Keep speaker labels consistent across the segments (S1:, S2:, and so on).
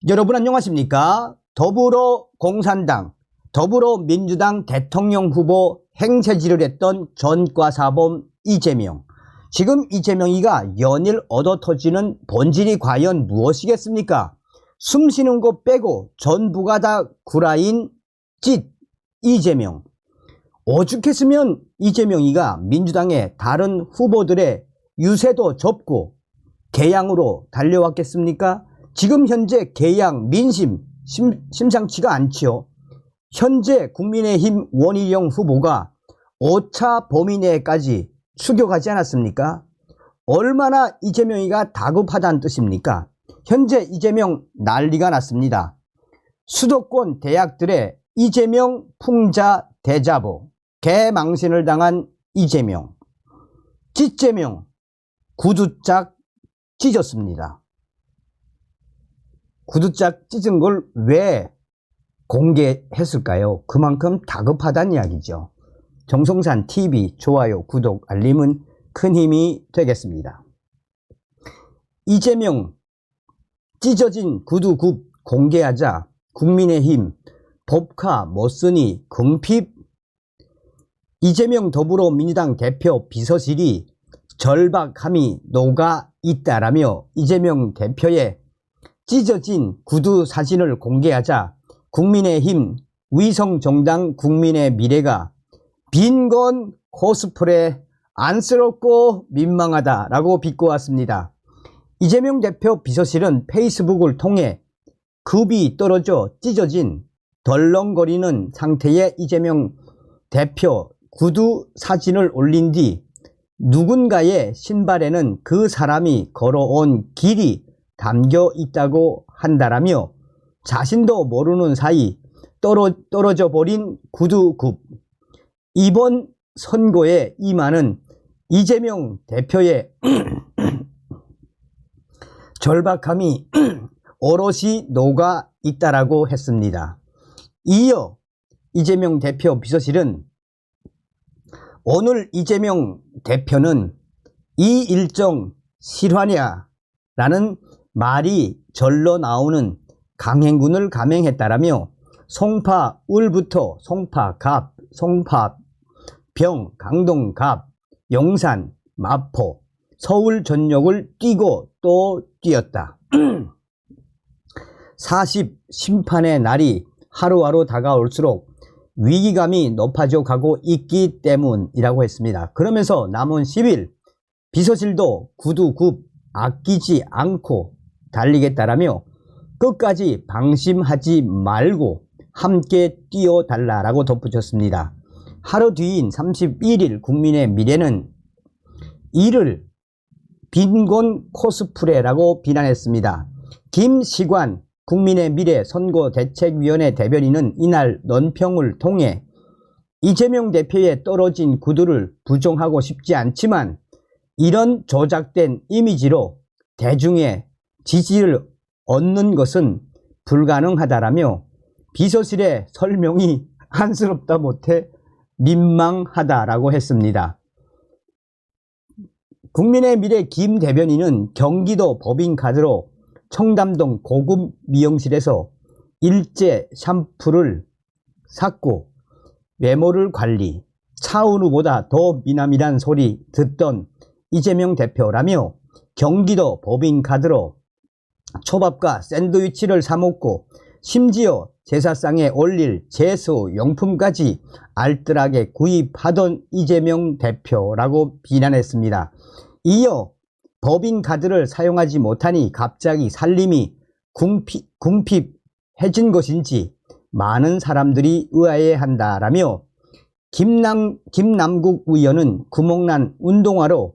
S1: 여러분 안녕하십니까? 더불어공산당, 더불어민주당 대통령 후보 행세지를 했던 전과사범 이재명. 지금 이재명이가 연일 얻어터지는 본질이 과연 무엇이겠습니까? 숨쉬는 것 빼고 전부가 다 구라인 찢 이재명. 오죽했으면 이재명이가 민주당의 다른 후보들의 유세도 접고 개양으로 달려왔겠습니까? 지금 현재 개양 민심 심상치가 않지요. 현재 국민의힘 원희룡 후보가 5차 범위내까지 추격하지 않았습니까? 얼마나 이재명이가 다급하다는 뜻입니까? 현재 이재명 난리가 났습니다. 수도권 대학들의 이재명 풍자 대자보, 개망신을 당한 이재명, 찢재명 구두짝 찢었습니다. 구두짝 찢은 걸 왜 공개했을까요? 그만큼 다급하다는 이야기죠. 정성산 TV 좋아요, 구독, 알림은 큰 힘이 되겠습니다. 이재명 찢어진 구두굽 공개하자 국민의힘 법카 못쓰니 궁핍. 이재명 더불어민주당 대표 비서실이 절박함이 녹아 있다라며 이재명 대표의 찢어진 구두 사진을 공개하자 국민의힘 위성정당 국민의 미래가 빈곤 코스프레 안쓰럽고 민망하다라고 비꼬았습니다. 이재명 대표 비서실은 페이스북을 통해 급이 떨어져 찢어진 덜렁거리는 상태의 이재명 대표 구두 사진을 올린 뒤 누군가의 신발에는 그 사람이 걸어온 길이 담겨 있다고 한다라며 자신도 모르는 사이 떨어져 버린 구두굽. 이번 선거에 임하는 이재명 대표의 절박함이 오롯이 녹아 있다라고 했습니다. 이어 이재명 대표 비서실은 오늘 이재명 대표는 이 일정 실화냐라는 말이 절로 나오는 강행군을 감행했다라며 송파울부터 송파갑, 송파병, 강동갑, 용산, 마포, 서울 전역을 뛰고 또 뛰었다. 40 심판의 날이 하루하루 다가올수록 위기감이 높아져 가고 있기 때문이라고 했습니다. 그러면서 남은 10일 비서실도 구두굽 아끼지 않고 달리겠다라며 끝까지 방심하지 말고 함께 뛰어달라라고 덧붙였습니다. 하루 뒤인 31일 국민의 미래는 이를 빈곤 코스프레라고 비난했습니다. 김시관 국민의 미래 선거대책위원회 대변인은 이날 논평을 통해 이재명 대표의 떨어진 구두를 부정하고 싶지 않지만 이런 조작된 이미지로 대중의 지지를 얻는 것은 불가능하다라며 비서실의 설명이 안쓰럽다 못해 민망하다라고 했습니다. 국민의 미래 김 대변인은 경기도 법인카드로 청담동 고급 미용실에서 일제 샴푸를 샀고 외모를 관리, 차은우보다 더 미남이란 소리 듣던 이재명 대표라며 경기도 법인카드로 초밥과 샌드위치를 사먹고 심지어 제사상에 올릴 제수용품까지 알뜰하게 구입하던 이재명 대표라고 비난했습니다. 이어 법인카드를 사용하지 못하니 갑자기 살림이 궁핍해진 것인지 많은 사람들이 의아해한다라며 김남국 의원은 구멍난 운동화로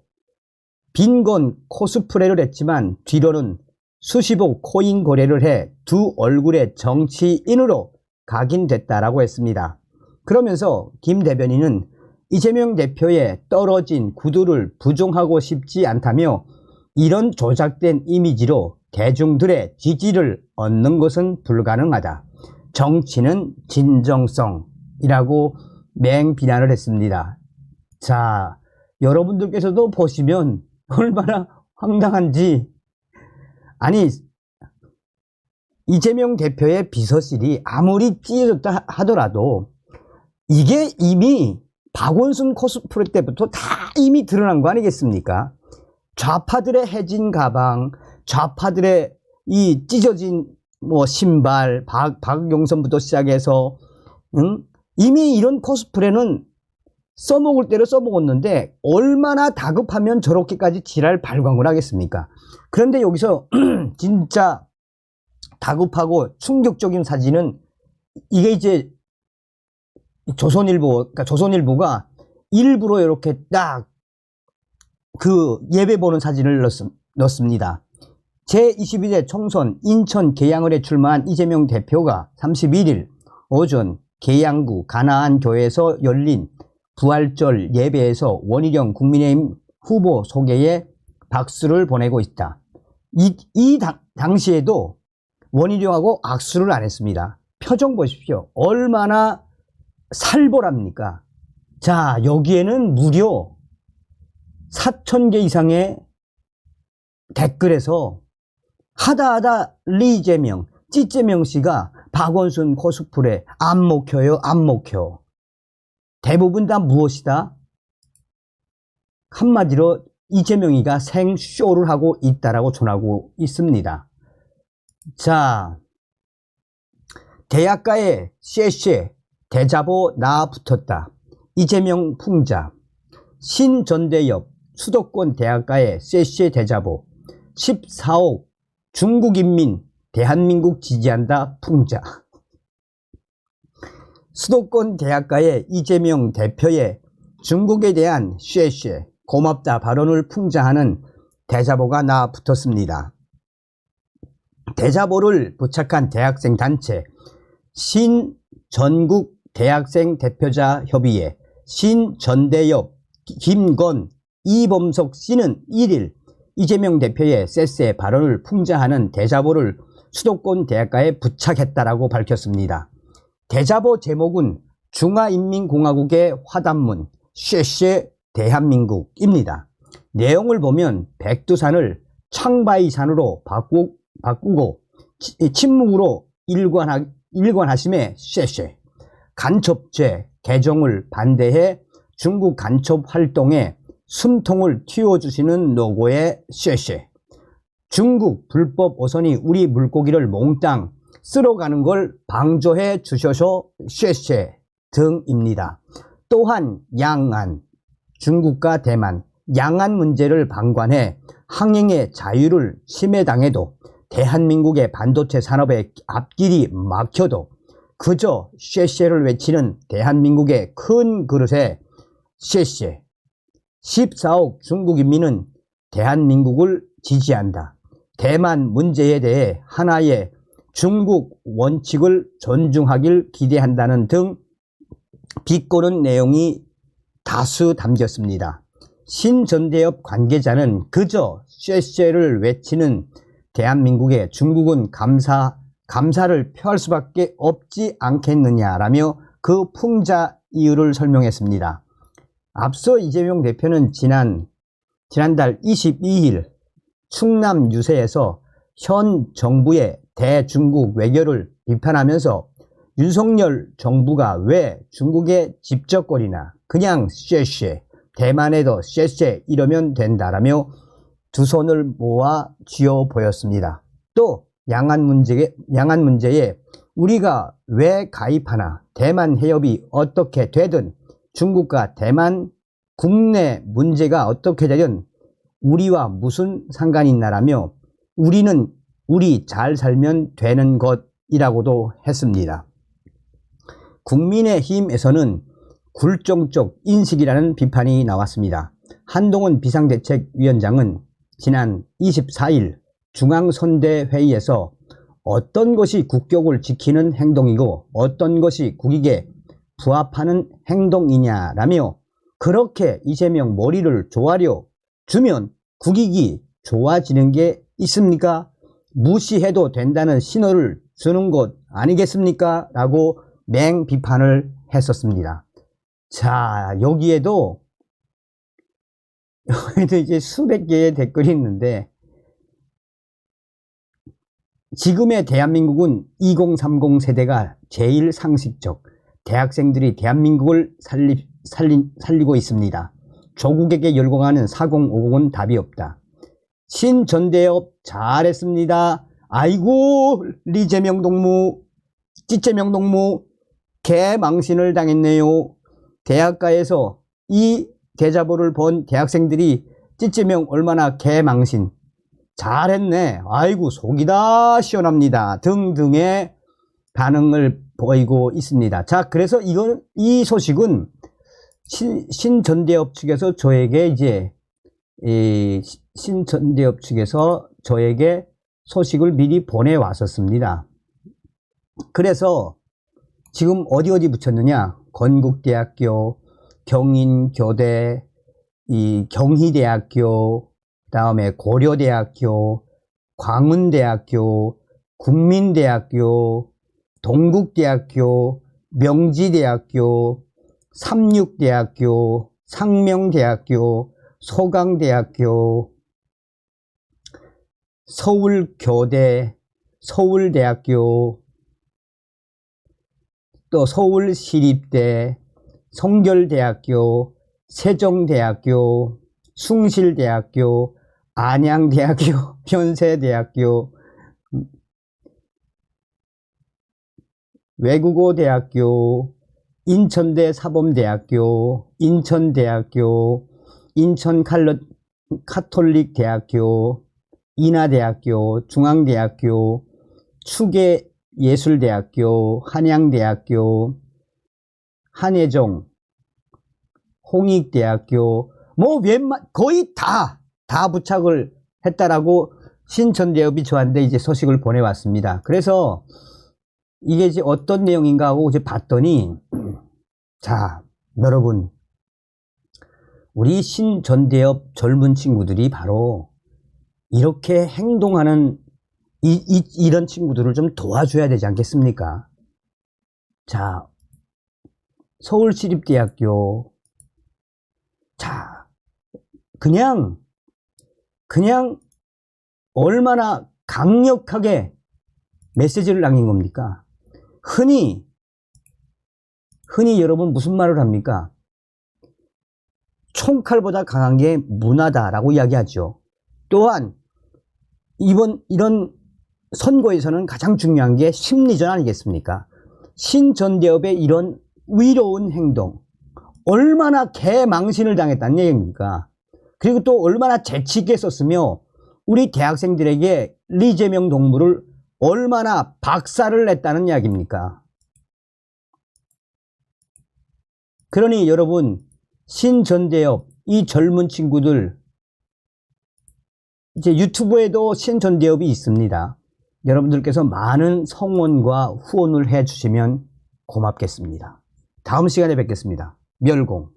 S1: 빈곤 코스프레를 했지만 뒤로는 수십억 코인 거래를 해 두 얼굴의 정치인으로 각인됐다라고 했습니다. 그러면서 김 대변인은 이재명 대표의 떨어진 구두를 부정하고 싶지 않다며 이런 조작된 이미지로 대중들의 지지를 얻는 것은 불가능하다. 정치는 진정성이라고 맹비난을 했습니다. 자, 여러분들께서도 보시면 얼마나 황당한지. 아니 이재명 대표의 비서실이 아무리 찢어졌다 하더라도 이게 이미 박원순 코스프레 때부터 다 이미 드러난 거 아니겠습니까? 좌파들의 해진 가방, 좌파들의 이 찢어진 뭐 신발, 박용선부터 시작해서 이미 이런 코스프레는 써먹을 대로 써먹었는데 얼마나 다급하면 저렇게까지 지랄 발광을 하겠습니까? 그런데 여기서 진짜 다급하고 충격적인 사진은 이게 이제 조선일보가 일부러 이렇게 딱 그 예배 보는 사진을 넣습니다. 제22대 총선 인천 계양을에 출마한 이재명 대표가 31일 오전 계양구 가나안 교회에서 열린 부활절 예배에서 원희룡 국민의힘 후보 소개에 박수를 보내고 있다. 당시에도 원희룡하고 악수를 안 했습니다. 표정 보십시오. 얼마나 살벌합니까? 자, 여기에는 무려 4,000개 이상의 댓글에서 하다 리재명, 찌재명 씨가 박원순 코스프레 안 먹혀요, 안 먹혀. 대부분 다 무엇이다? 한마디로 이재명이가 생쇼를 하고 있다라고 전하고 있습니다. 자, 대학가에 쉐쉐 대자보 나 붙었다. 이재명 풍자. 신전대엽 수도권 대학가에 쉐쉐 대자보 14억 중국인민 대한민국 지지한다 풍자. 수도권 대학가에 이재명 대표의 중국에 대한 쉐쉐 고맙다 발언을 풍자하는 대자보가 나 붙었습니다. 대자보를 부착한 대학생 단체 신전국 대학생 대표자 협의회 신전대엽 김건 이범석 씨는 1일 이재명 대표의 쎄쎄 발언을 풍자하는 대자보를 수도권 대학가에 부착했다라고 밝혔습니다. 대자보 제목은 중화인민공화국의 화답문 쉐쉐 대한민국입니다. 내용을 보면 백두산을 창바이산으로 바꾸고 침묵으로 일관하심에 쉐쉐 간첩죄 개정을 반대해 중국 간첩 활동에 숨통을 틔워주시는 노고의 쉐쉐 중국 불법 어선이 우리 물고기를 몽땅 쓸어가는 걸 방조해 주셔서 쉐쉐 등입니다. 또한 양안, 중국과 대만, 양안 문제를 방관해 항행의 자유를 침해당해도 대한민국의 반도체 산업의 앞길이 막혀도 그저 쉐쉐를 외치는 대한민국의 큰 그릇에 쉐쉐 14억 중국인민은 대한민국을 지지한다. 대만 문제에 대해 하나의 중국 원칙을 존중하길 기대한다는 등 비꼬는 내용이 다수 담겼습니다. 신전대엽 관계자는 그저 쉐쉐를 외치는 대한민국에 중국은 감사를 표할 수밖에 없지 않겠느냐라며 그 풍자 이유를 설명했습니다. 앞서 이재명 대표는 지난달 22일 충남 유세에서 현 정부의 대중국 외교를 비판하면서 윤석열 정부가 왜 중국에 집적거리나 그냥 쉐쉐 대만에도 쉐쉐 이러면 된다라며 두 손을 모아 쥐어 보였습니다. 또 양안 문제에 우리가 왜 가입하나 대만 해협이 어떻게 되든 중국과 대만 국내 문제가 어떻게 되든 우리와 무슨 상관이 있나라며 우리는 우리 잘 살면 되는 것이라고도 했습니다. 국민의힘에서는 굴종적 인식이라는 비판이 나왔습니다. 한동훈 비상대책위원장은 지난 24일 중앙선대회의에서 어떤 것이 국격을 지키는 행동이고 어떤 것이 국익에 부합하는 행동이냐라며 그렇게 이재명 머리를 조아려 주면 국익이 좋아지는 게 있습니까? 무시해도 된다는 신호를 주는 것 아니겠습니까? 라고 맹비판을 했었습니다. 자, 여기에도 이제 수백 개의 댓글이 있는데 지금의 대한민국은 2030 세대가 제일 상식적, 대학생들이 대한민국을 살리고 있습니다. 조국에게 열광하는 4050은 답이 없다. 신전대엽 잘했습니다. 아이고 리재명 동무, 찌재명 동무 개망신을 당했네요. 대학가에서 이 대자보를 본 대학생들이 찌재명 얼마나 개망신 잘했네, 아이고 속이 다 시원합니다 등등의 반응을 보이고 있습니다. 자, 그래서 이 소식은 신전대엽 측에서 저에게 신전대엽 측에서 저에게 소식을 미리 보내왔었습니다. 그래서 지금 어디 붙였느냐, 건국대학교, 경인교대, 경희대학교, 다음에 고려대학교, 광운대학교, 국민대학교, 동국대학교, 명지대학교, 삼육대학교, 상명대학교, 소강대학교, 서울교대, 서울대학교, 또 서울시립대, 성결대학교, 세종대학교, 숭실대학교, 안양대학교, 현세대학교, 외국어대학교, 인천대 사범대학교, 인천대학교, 인천 카톨릭대학교, 인하대학교, 중앙대학교, 추계예술대학교, 한양대학교, 한예종, 홍익대학교, 거의 다 부착을 했다라고 신전대엽이 저한테 이제 소식을 보내왔습니다. 그래서 이게 이제 어떤 내용인가 하고 이제 봤더니, 자, 여러분, 우리 신전대엽 젊은 친구들이 바로 이렇게 행동하는 이런 친구들을 좀 도와줘야 되지 않겠습니까? 자, 서울시립대학교, 자, 그냥 얼마나 강력하게 메시지를 남긴 겁니까? 흔히 여러분 무슨 말을 합니까? 총칼보다 강한 게 문화다라고 이야기하죠. 또한 이런 선거에서는 가장 중요한 게 심리전 아니겠습니까? 신전대엽의 이런 위로운 행동, 얼마나 개망신을 당했다는 얘기입니까? 그리고 또 얼마나 재치있게 썼으며 우리 대학생들에게 리재명 동무를 얼마나 박살을 냈다는 이야기입니까? 그러니 여러분, 신전대엽, 이 젊은 친구들, 이제 유튜브에도 신전대엽이 있습니다. 여러분들께서 많은 성원과 후원을 해주시면 고맙겠습니다. 다음 시간에 뵙겠습니다. 멸공.